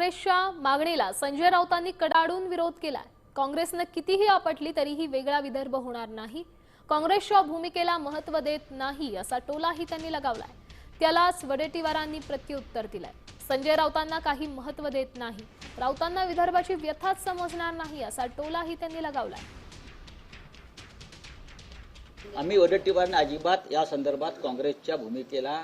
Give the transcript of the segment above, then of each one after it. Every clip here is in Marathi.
काँग्रेसच्या मागणीला संजय राऊतांनी कडाडून विरोध केलाय। काँग्रेसने कितीही आपटली तरीही वेगळा विदर्भ होणार नाही, काँग्रेसच्या भूमिकेला महत्त्व देत नाही असा टोलाही त्यांनी लगावलाय। त्यालाच वडेट्टीवारांनी प्रत्युत्तर दिलंय। संजय राऊतांना काही महत्त्व देत नाही, राऊतांना विदर्भाची व्यथाच समजणार नाही असा टोलाही त्यांनी लगावलाय। आम्ही वडेट्टीवारांना अजिबात या संदर्भात काँग्रेसच्या भूमिकेला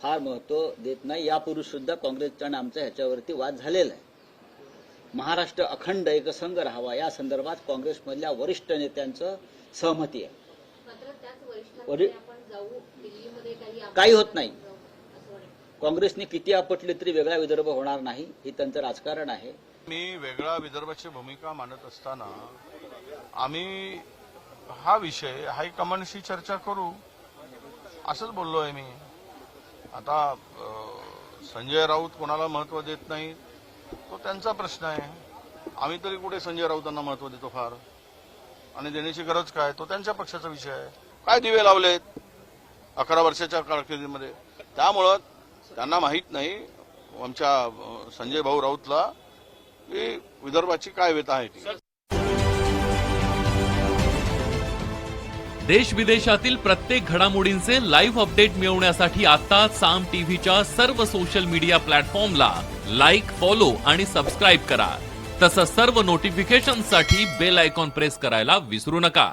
फार महत्त्व देत नाही। यापूर्वी सुद्धा काँग्रेसचा आणि आमचा ह्याच्यावरती वाद झालेला आहे। महाराष्ट्र अखंड एकसंघ राहावा या संदर्भात काँग्रेसमधल्या वरिष्ठ नेत्यांचं सहमती आहे। काही होत नाही, काँग्रेसने किती आपटले तरी वेगळा विदर्भ होणार नाही, हे त्यांचं राजकारण आहे। मी वेगळा विदर्भाची भूमिका मांडत असताना आम्ही हा विषय हायकमांडशी चर्चा करू असंच बोललो आहे मी। आता संजय राऊत कोणाला महत्त्व देत नाही तो त्यांचा प्रश्न आहे, आम्ही तरी कुठे संजय राऊतांना महत्त्व देतो फार, आणि देण्याची गरज काय तो त्यांच्या पक्षाचा विषय आहे। काय दिवे लावलेत 11 वर्षाच्या कारकिर्दीमध्ये, त्यामुळं त्यांना माहीत नाही आमच्या संजय भाऊ राऊतला की विदर्भाची काय व्यथा आहे ती। देश विदेशातील प्रत्येक घडामोडींचे लाईव्ह अपडेट मिळवण्यासाठी आता साम टीव्हीच्या सर्व सोशल मीडिया प्लॅटफॉर्मला लाईक, फॉलो आणि सबस्क्राईब करा। तसंच सर्व नोटिफिकेशनसाठी बेल आयकॉन प्रेस करायला विसरू नका।